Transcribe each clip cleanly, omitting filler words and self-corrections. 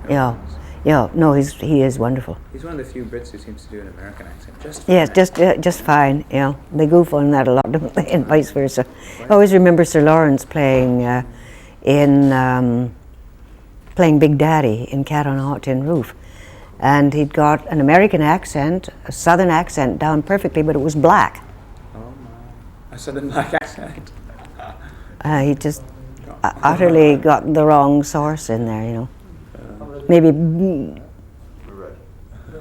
Yeah, yeah. No, he is wonderful. He's one of the few Brits who seems to do an American accent just Yes, fine. just fine. Yeah, they goof on that a lot, don't they? And vice versa. I always remember Sir Lawrence playing playing Big Daddy in Cat on a Hot Tin Roof, and he'd got an American accent, a Southern accent down perfectly, but it was black. Oh my! A Southern black accent. He just utterly got the wrong source in there, you know. Maybe.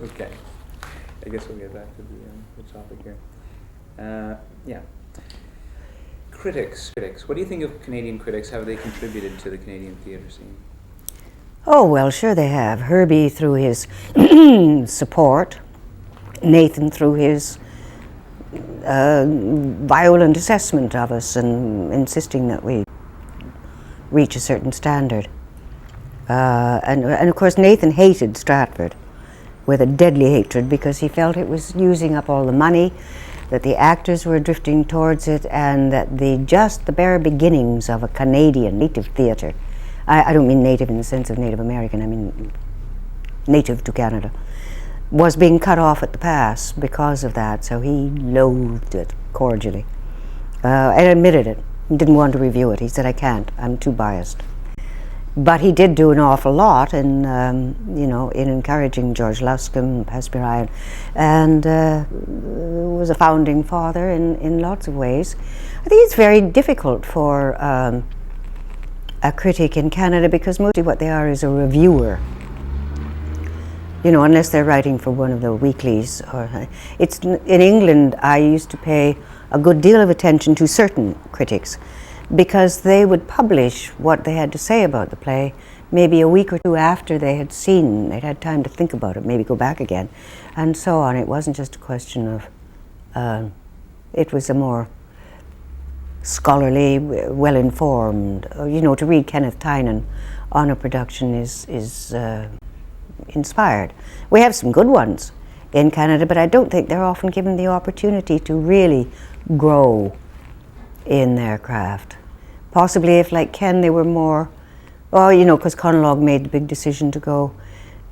Okay. I guess we'll get back to the topic here. Yeah. Critics. What do you think of Canadian critics? How have they contributed to the Canadian theatre scene? Oh, well, sure they have. Herbie through his support, Nathan through his violent assessment of us and insisting that we reach a certain standard. And of course Nathan hated Stratford with a deadly hatred because he felt it was using up all the money, that the actors were drifting towards it, and that the bare beginnings of a Canadian native theatre, I don't mean native in the sense of Native American, I mean native to Canada, was being cut off at the pass because of that. So he loathed it cordially and admitted it. He didn't want to review it. He said, I can't, I'm too biased. But he did do an awful lot in, in encouraging George Luscombe, Hesper, and was a founding father in lots of ways. I think it's very difficult for a critic in Canada because mostly what they are is a reviewer. You know, unless they're writing for one of the weeklies. In England, I used to pay a good deal of attention to certain critics, because they would publish what they had to say about the play maybe a week or two after they'd had time to think about it, maybe go back again, and so on. It wasn't just a question of, it was a more scholarly, well-informed, to read Kenneth Tynan on a production is inspired. We have some good ones in Canada, but I don't think they're often given the opportunity to really grow in their craft. Possibly if, like Ken, they were more, because Conalog made the big decision to go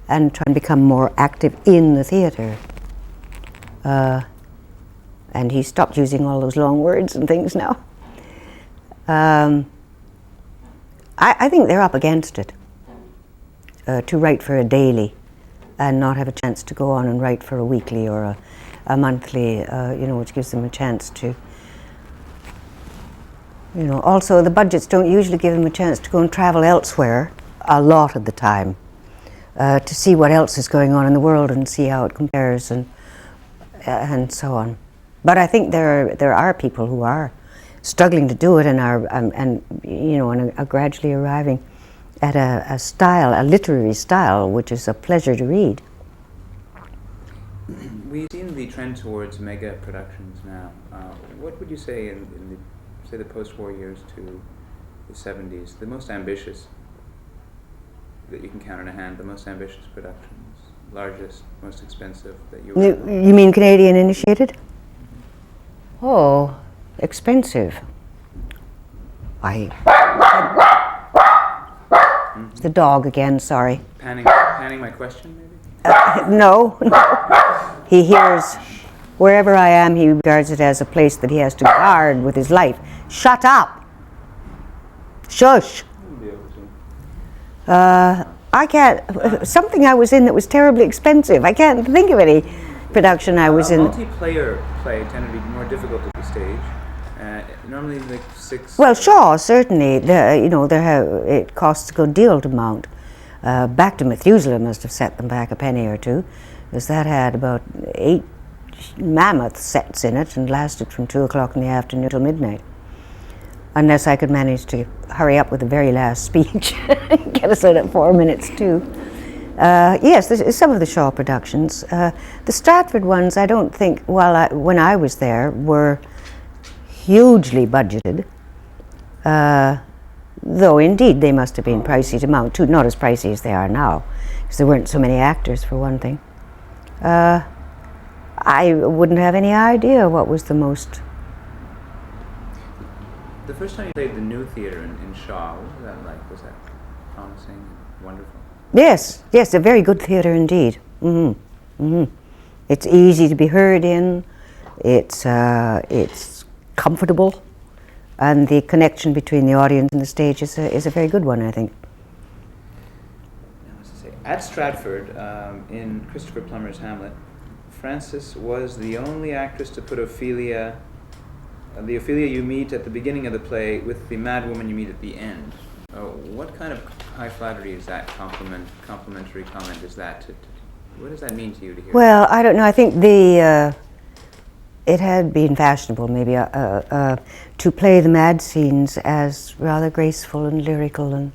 and try and become more active in the theatre. And he stopped using all those long words and things now. I think they're up against it, to write for a daily and not have a chance to go on and write for a weekly or a monthly, which gives them a chance to. Also the budgets don't usually give them a chance to go and travel elsewhere a lot of the time, to see what else is going on in the world and see how it compares and so on. But I think there are people who are struggling to do it and are gradually arriving at a literary style, which is a pleasure to read. We've seen the trend towards mega productions now. What would you say in the post-war years to the 70s, the most ambitious that you can count on a hand, the most ambitious productions, largest, most expensive that you You mean Canadian initiated? Oh, expensive. It's the dog again, sorry. Panning my question, maybe? No. He hears, wherever I am, he regards it as a place that he has to guard with his life. Shut up! Shush! I can't, something I was in that was terribly expensive. I can't think of any production I was in. A multiplayer play tended to be more difficult at the stage. Normally like 6... Well, Shaw, certainly. It costs a good deal to mount. Back to Methuselah must have set them back a penny or two, because that had about 8 mammoth sets in it and lasted from 2 o'clock in the afternoon till midnight. Unless I could manage to hurry up with the very last speech and get us out at 4 minutes too. Yes, some of the Shaw productions. The Stratford ones, I don't think, when I was there, were hugely budgeted. Though indeed they must have been pricey to mount too, not as pricey as they are now, because there weren't so many actors for one thing. I wouldn't have any idea what was the most. The first time you played the new theatre in Shaw, what was that like? Was that promising, wonderful? Yes, yes, a very good theatre indeed. It's easy to be heard in. It's comfortable, and the connection between the audience and the stage is a very good one, I think. At Stratford, in Christopher Plummer's Hamlet, Frances was the only actress to put Ophelia, the Ophelia you meet at the beginning of the play, with the mad woman you meet at the end. What kind of high flattery is that? Complimentary comment is that? What does that mean to you to hear? Well, I don't know. I think it had been fashionable, maybe, to play the mad scenes as rather graceful and lyrical and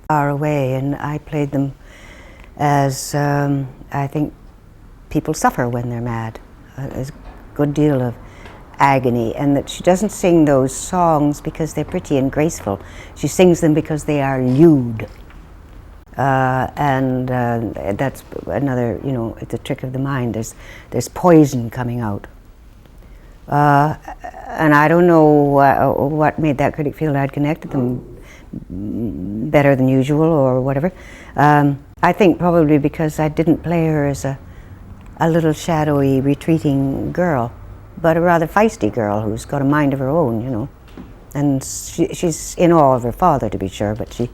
far away, and I played them as I think people suffer when they're mad. There's a good deal of agony, and that she doesn't sing those songs because they're pretty and graceful. She sings them because they are lewd. And that's another, it's a trick of the mind. There's poison coming out. And I don't know what made that critic feel I'd connected them better than usual or whatever. I think probably because I didn't play her as a little shadowy, retreating girl, but a rather feisty girl who's got a mind of her own, And she's in awe of her father, to be sure, but she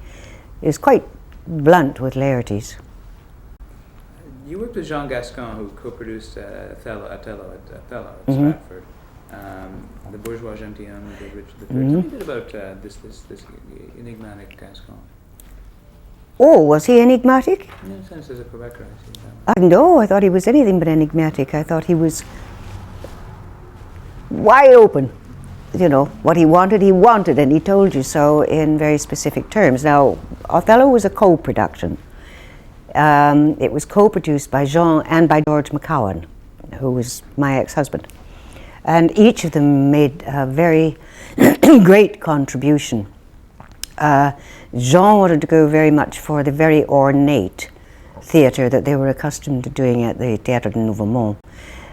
is quite blunt with Laertes. You worked with Jean Gascon, who co-produced Othello at Stratford. The bourgeois gentilhomme of Richard III. Tell me a bit about this enigmatic Gascon. Oh, was he enigmatic? In a sense, as a Quebecer, I see that. No, I thought he was anything but enigmatic. I thought he was wide open. What he wanted, and he told you so in very specific terms. Now, Othello was a co-production. It was co-produced by Jean and by George McCowan, who was my ex-husband. And each of them made a very great contribution. Jean wanted to go very much for the very ornate theatre that they were accustomed to doing at the Théâtre de Nouveau Monde.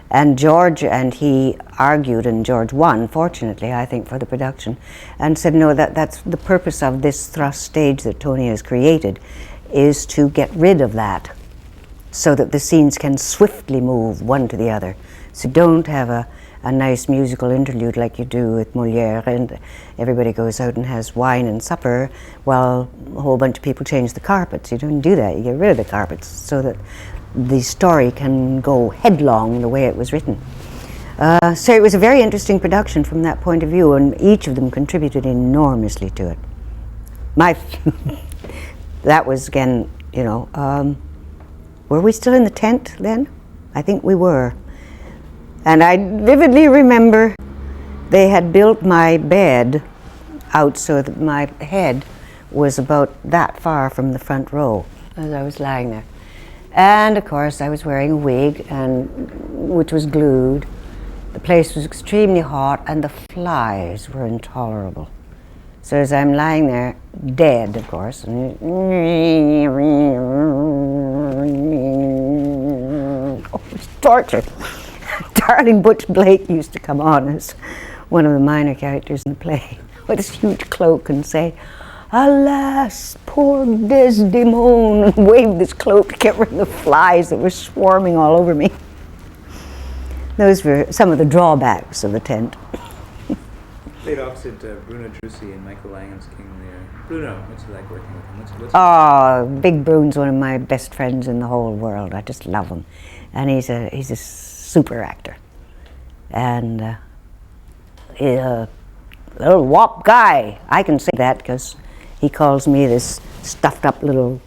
And George and he argued, and George won, fortunately, I think, for the production, and said, no, that's the purpose of this thrust stage that Tony has created, is to get rid of that, so that the scenes can swiftly move one to the other. So don't have a nice musical interlude like you do with Molière, and everybody goes out and has wine and supper while a whole bunch of people change the carpets. You don't do that. You get rid of the carpets so that the story can go headlong the way it was written. So it was a very interesting production from that point of view, and each of them contributed enormously to it. That was, again, were we still in the tent then? I think we were. And I vividly remember they had built my bed out so that my head was about that far from the front row as I was lying there. And of course I was wearing a wig, which was glued. The place was extremely hot and the flies were intolerable. So as I'm lying there, dead of course, oh, it's torture. Darling Butch Blake used to come on as one of the minor characters in the play with this huge cloak and say, "Alas, poor Desdemona," and waved this cloak to get rid of the flies that were swarming all over me. Those were some of the drawbacks of the tent. Played opposite Bruno Drusi and Michael Langham's King Lear. Bruno, what's it like working with him? Big Bruno's one of my best friends in the whole world. I just love him. And he's a super actor. And he's a little wop guy. I can say that because he calls me this stuffed up little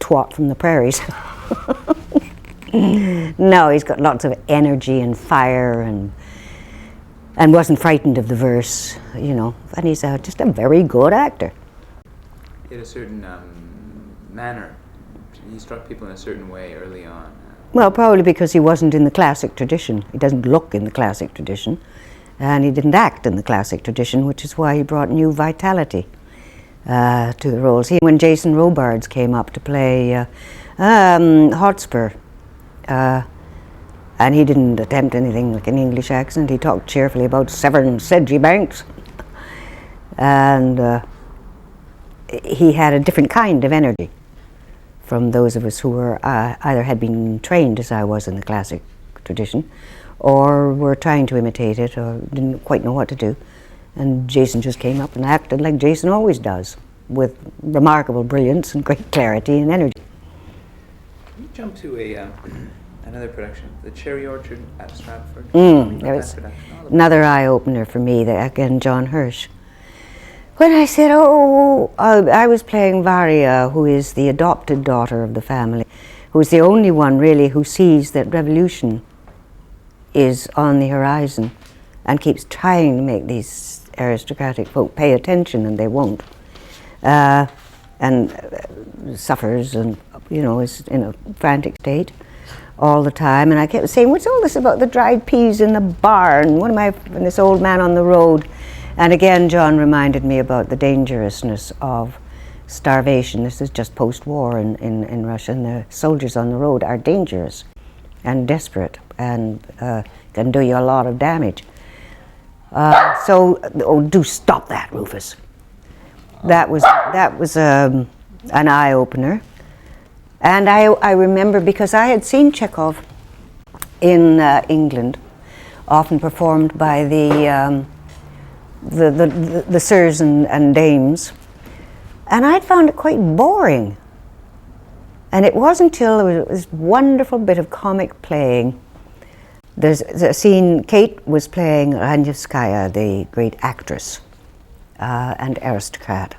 twat from the prairies. No, he's got lots of energy and fire and wasn't frightened of the verse, and he's just a very good actor. He had a certain manner. He struck people in a certain way early on. Well, probably because he wasn't in the classic tradition. He doesn't look in the classic tradition, and he didn't act in the classic tradition, which is why he brought new vitality to the roles. When Jason Robards came up to play Hotspur, and he didn't attempt anything like an English accent. He talked cheerfully about Severn Sedgy Banks, and he had a different kind of energy from those of us who were either had been trained, as I was, in the classic tradition, or were trying to imitate it, or didn't quite know what to do. And Jason just came up and acted like Jason always does, with remarkable brilliance and great clarity and energy. Can you jump to another production, The Cherry Orchard at Stratford? There was another eye-opener for me, again, John Hirsch. When I said, I was playing Varia, who is the adopted daughter of the family, who is the only one really who sees that revolution is on the horizon and keeps trying to make these aristocratic folk pay attention, and they won't. And suffers and, is in a frantic state all the time. And I kept saying, what's all this about the dried peas in the barn? And this old man on the road. And again, John reminded me about the dangerousness of starvation. This is just post-war in Russia, and the soldiers on the road are dangerous and desperate and can do you a lot of damage. Do stop that, Rufus. That was an eye-opener. And I remember, because I had seen Chekhov in England, often performed by the sirs and dames, and I'd found it quite boring. And it wasn't until there was this wonderful bit of comic playing. There's a scene, Kate was playing Ranyevskaya, the great actress and aristocrat.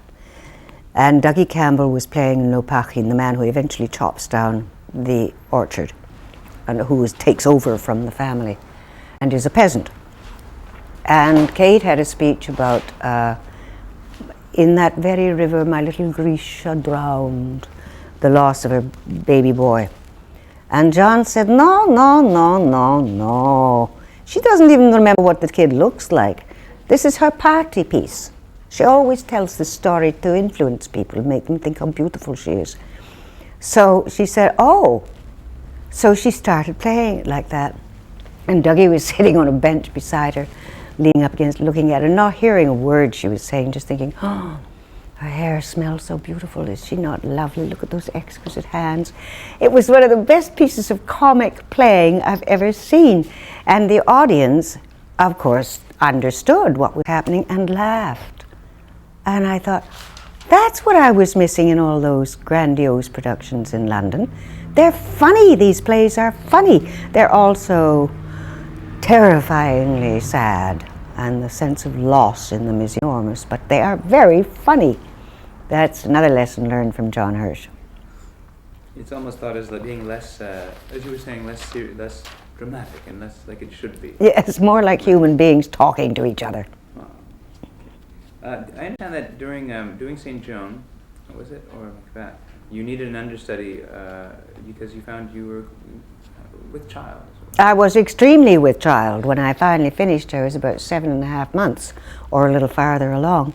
And Dougie Campbell was playing Lopakhin, the man who eventually chops down the orchard and who takes over from the family and is a peasant. And Kate had a speech about, in that very river my little Grisha drowned, the loss of her baby boy. And John said, no. She doesn't even remember what the kid looks like. This is her party piece. She always tells this story to influence people, make them think how beautiful she is. So she said, So she started playing it like that. And Dougie was sitting on a bench beside her, leaning up against, looking at her, not hearing a word she was saying, just thinking, her hair smells so beautiful. Is she not lovely? Look at those exquisite hands. It was one of the best pieces of comic playing I've ever seen. And the audience, of course, understood what was happening and laughed. And I thought, that's what I was missing in all those grandiose productions in London. They're funny. These plays are funny. They're also terrifyingly sad, and the sense of loss in them is enormous, but they are very funny. That's another lesson learned from John Hirsch. It's almost thought as being less, as you were saying, less dramatic and less like it should be. Yes, more like human beings talking to each other. I understand that during doing St. Joan, was it, or like that, you needed an understudy because you found you were with child. I was extremely with child. When I finally finished, I was about 7.5 months, or a little farther along.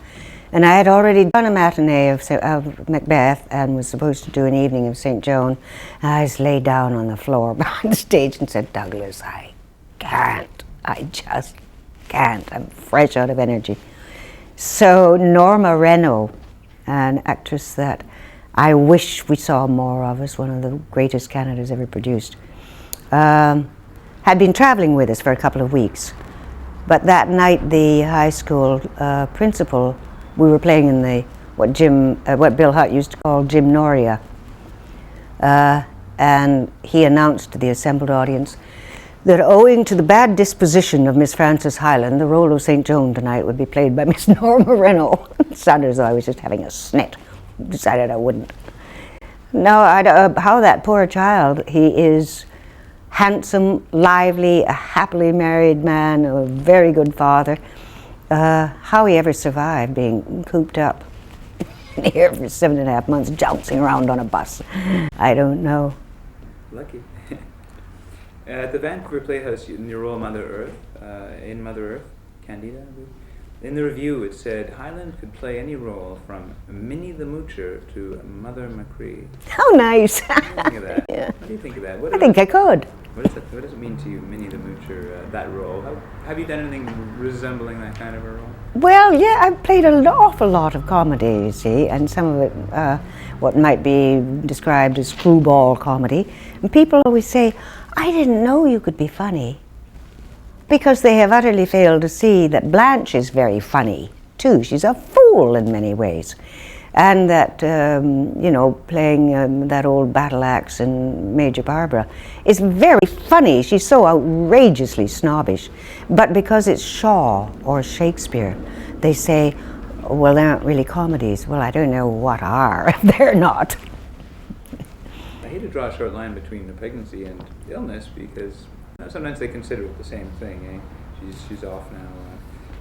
And I had already done a matinee of Macbeth and was supposed to do an evening of St. Joan. I just lay down on the floor behind the stage and said, Douglas, I just can't. I'm fresh out of energy. So Norma Renault, an actress that I wish we saw more of, is one of the greatest Canada's ever produced, had been traveling with us for a couple of weeks. But that night, the high school principal, we were playing in what Bill Hutt used to call Gymnoria, and he announced to the assembled audience that owing to the bad disposition of Miss Frances Hyland, the role of St. Joan tonight would be played by Miss Norma Renault. It sounded as though I was just having a snit. Decided I wouldn't. No, how that poor child, he is handsome, lively, a happily married man, a very good father. How he ever survived being cooped up here for 7.5 months, jouncing around on a bus, I don't know. Lucky. At the Vancouver Playhouse, in your role Mother Earth, in Mother Earth, Candida, I believe, in the review it said Hyland could play any role from Minnie the Moocher to Mother Machree. How nice! What do you think of that? Yeah. What do you think of that? I think I could. What does it mean to you, Minnie the Moocher, that role? Have you done anything resembling that kind of a role? Well, yeah, I've played an awful lot of comedy, you see, and some of it, what might be described as screwball comedy. And people always say, I didn't know you could be funny. Because they have utterly failed to see that Blanche is very funny, too. She's a fool in many ways. And that, playing that old battle axe in Major Barbara is very funny. She's so outrageously snobbish. But because it's Shaw or Shakespeare, they say, well, they aren't really comedies. Well, I don't know what are if they're not. I hate to draw a short line between the pregnancy and illness because sometimes they consider it the same thing. She's off now.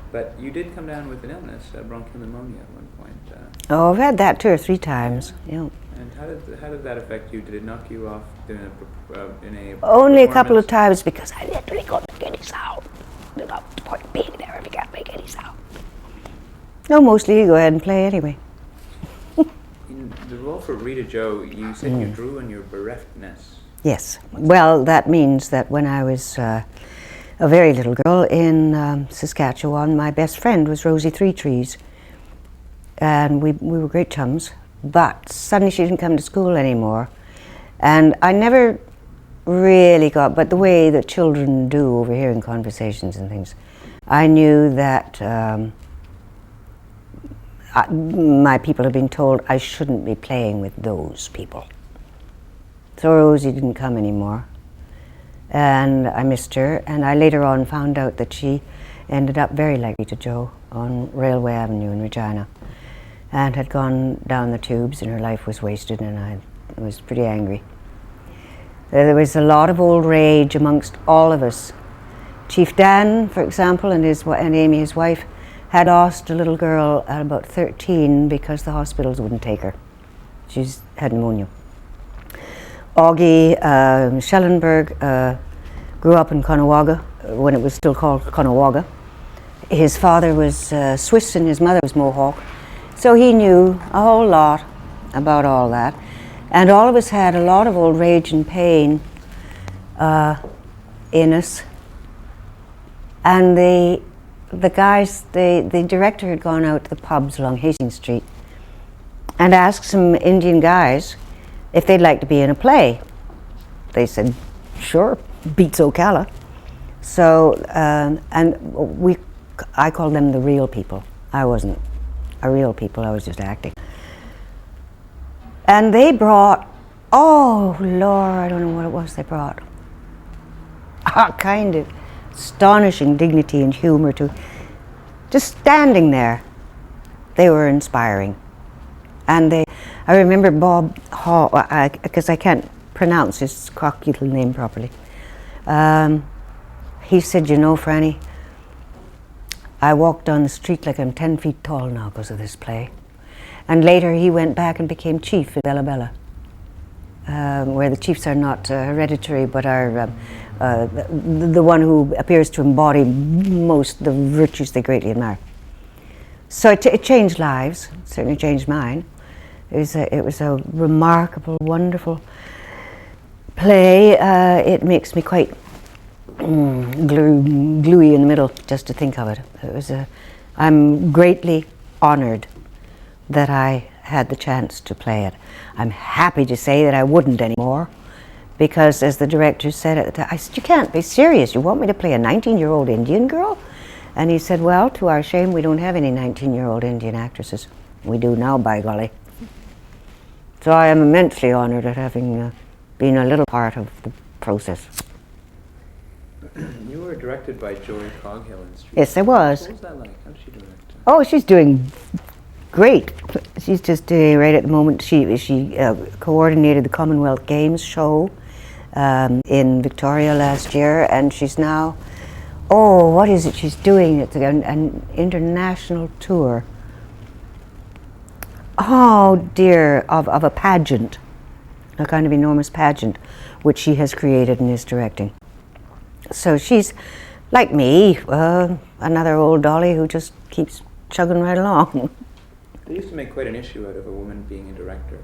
But you did come down with an illness, bronchial pneumonia at one point. Oh, I've had that 2 or 3 times. Yeah. And how did that affect you? Did it knock you off in a Only a couple of times because I literally couldn't make any sound. Without the point being there if you can't make any sound. No, mostly you go ahead and play anyway. In the role for Rita Joe, you said you drew on your bereftness. Yes. Well, that means that when I was a very little girl in Saskatchewan, my best friend was Rosie Three Trees. And we were great chums. But suddenly she didn't come to school anymore. And I never really got, but the way that children do overhearing conversations and things, I knew that my people had been told I shouldn't be playing with those people. So Rosie didn't come anymore. And I missed her, and I later on found out that she ended up very like Rita Joe on Railway Avenue in Regina and had gone down the tubes and her life was wasted, and I was pretty angry. There was a lot of old rage amongst all of us. Chief Dan, for example, and Amy, his wife, had lost a little girl at about 13 because the hospitals wouldn't take her. She's had pneumonia. Augie Schellenberg grew up in Caughnawaga when it was still called Caughnawaga. His father was Swiss and his mother was Mohawk, so he knew a whole lot about all that. And all of us had a lot of old rage and pain in us. And the guys, the director had gone out to the pubs along Hastings Street and asked some Indian guys if they'd like to be in a play. They said, sure, beats Ocala. So, I called them the real people. I wasn't a real people, I was just acting. And they brought, oh Lord, I don't know what it was they brought. A kind of astonishing dignity and humor to just standing there. They were inspiring. And I remember Bob Hall, because I can't pronounce his cocky little name properly. He said, you know, Franny, I walk down the street like I'm 10 feet tall now because of this play. And later he went back and became chief at Bella Bella, where the chiefs are not hereditary, but are the one who appears to embody most the virtues they greatly admire. So it changed lives. It certainly changed mine. It was a remarkable, wonderful play. It makes me quite gluey in the middle just to think of it. I'm greatly honored that I had the chance to play it. I'm happy to say that I wouldn't anymore, because as the director said at the time, I said, you can't be serious. You want me to play a 19-year-old Indian girl? And he said, well, to our shame, we don't have any 19-year-old Indian actresses. We do now, by golly. So I am immensely honored at having been a little part of the process. You were directed by Joy Coghill in Street. Yes, I was. What was that like? How did she direct? Oh, she's doing great. She's just doing right at the moment. She coordinated the Commonwealth Games show in Victoria last year, and she's now, what is it she's doing? It's an international tour. Oh dear, of a pageant, a kind of enormous pageant, which she has created and is directing. So she's, like me, another old dolly who just keeps chugging right along. They used to make quite an issue out of a woman being a director.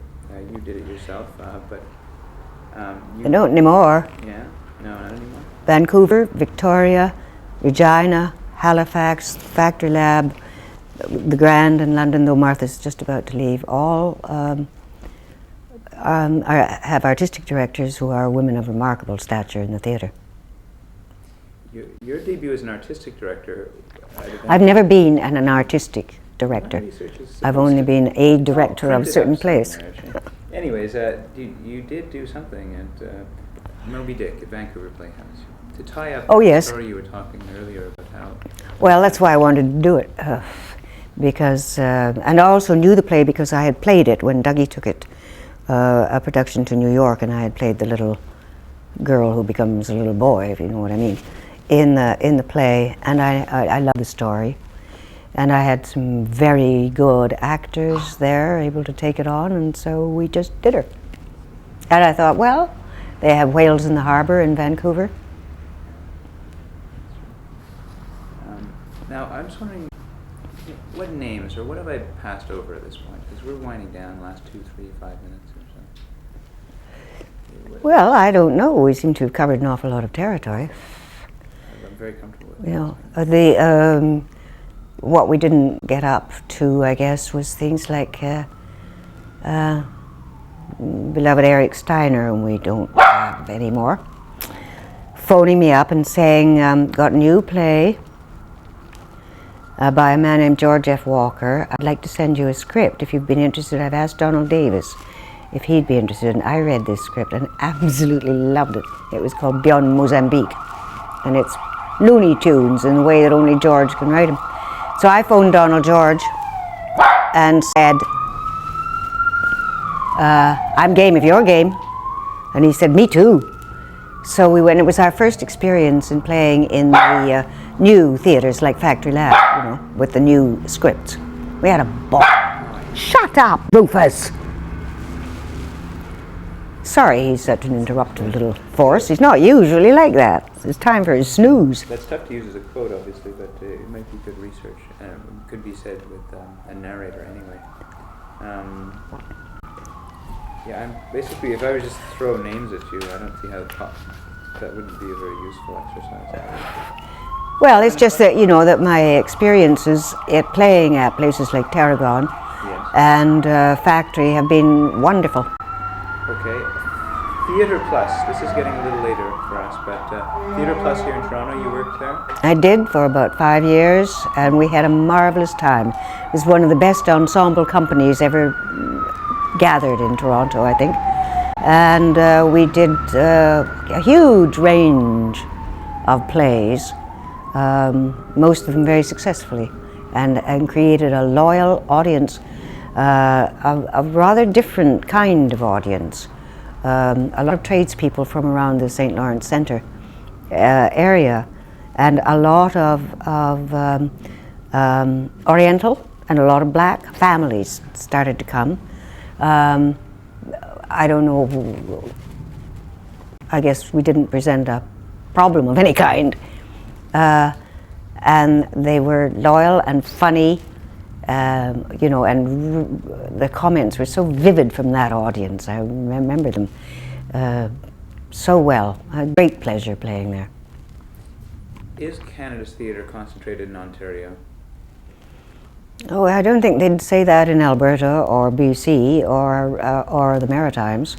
You did it yourself, but... I don't anymore. Yeah? No, not anymore. Vancouver, Victoria, Regina, Halifax, Factory Lab, the Grand in London, though Martha's just about to leave, all have artistic directors who are women of remarkable stature in the theatre. Your debut as an artistic director... I've never been an artistic director. I've only been a director of certain plays. Anyways, you did do something at Moby Dick at Vancouver Playhouse. To tie up the story you were talking earlier about how... Well, that's why I wanted to do it. Because, and I also knew the play because I had played it when Dougie took it, a production to New York, and I had played the little girl who becomes a little boy, if you know what I mean, in the play, and I love the story. And I had some very good actors there able to take it on, and so we just did her. And I thought, well, they have whales in the harbour in Vancouver. Now, I'm just wondering, what names, or what have I passed over at this point? Because we're winding down the last 2, 3, 5 minutes or so. Well, I don't know. We seem to have covered an awful lot of territory. I'm very comfortable with it. What we didn't get up to, I guess, was things like beloved Eric Steiner, whom we don't have anymore, phoning me up and saying, got a new play by a man named George F. Walker. I'd like to send you a script if you've been interested. I've asked Donald Davis if he'd be interested, and I read this script and absolutely loved it. It was called Beyond Mozambique, and it's Looney Tunes in the way that only George can write them. So I phoned Donald George and said, I'm game if you're game. And he said, me too. So we went. It was our first experience in playing in the new theatres like Factory Lab, you know, with the new scripts. We had a ball. Shut up, Rufus! Sorry, he's such an interruptive little force. He's not usually like that. It's time for his snooze. That's tough to use as a quote, obviously, but it might be good research. Could be said with a narrator, anyway. Basically, if I was just to throw names at you, I don't see how that wouldn't be a very useful exercise. Well, it's just that, you know, that my experiences at playing at places like Tarragon and Factory have been wonderful. Okay. Theatre Plus, this is getting a little later for us, but Theatre Plus here in Toronto, you worked there? I did for about 5 years, and we had a marvellous time. It was one of the best ensemble companies ever gathered in Toronto, I think. And we did a huge range of plays, most of them very successfully, and created a loyal audience, a rather different kind of audience. A lot of tradespeople from around the St. Lawrence Centre area, and a lot of Oriental and a lot of black families started to come. I don't know, I guess we didn't present a problem of any kind. And they were loyal and funny, you know, and the comments were so vivid from that audience. I remember them so well. I had great pleasure playing there. Is Canada's theatre concentrated in Ontario? Oh, I don't think they'd say that in Alberta or BC or the Maritimes.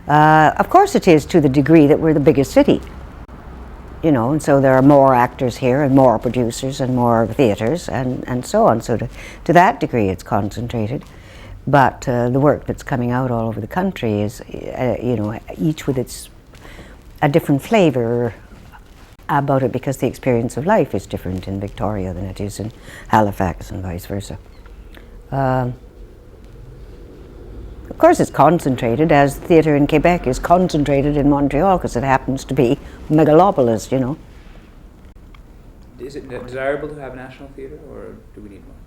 Of course it is, to the degree that we're the biggest city. You know, and so there are more actors here and more producers and more theatres and so on. So to that degree it's concentrated. But the work that's coming out all over the country is, you know, each with a different flavour about it, because the experience of life is different in Victoria than it is in Halifax and vice versa. Of course it's concentrated, as theatre in Quebec is concentrated in Montreal, because it happens to be megalopolis, you know. Is it desirable to have a national theatre, or do we need one?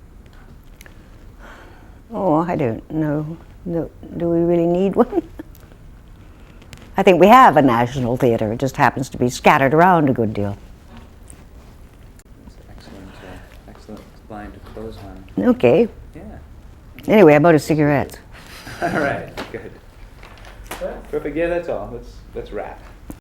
Oh, I don't know. Do we really need one? I think we have a national theatre. It just happens to be scattered around a good deal. That's an excellent line to close on. Okay. Yeah. Anyway, about a cigarette. All right, good. Perfect. Yeah, that's all. Let's wrap.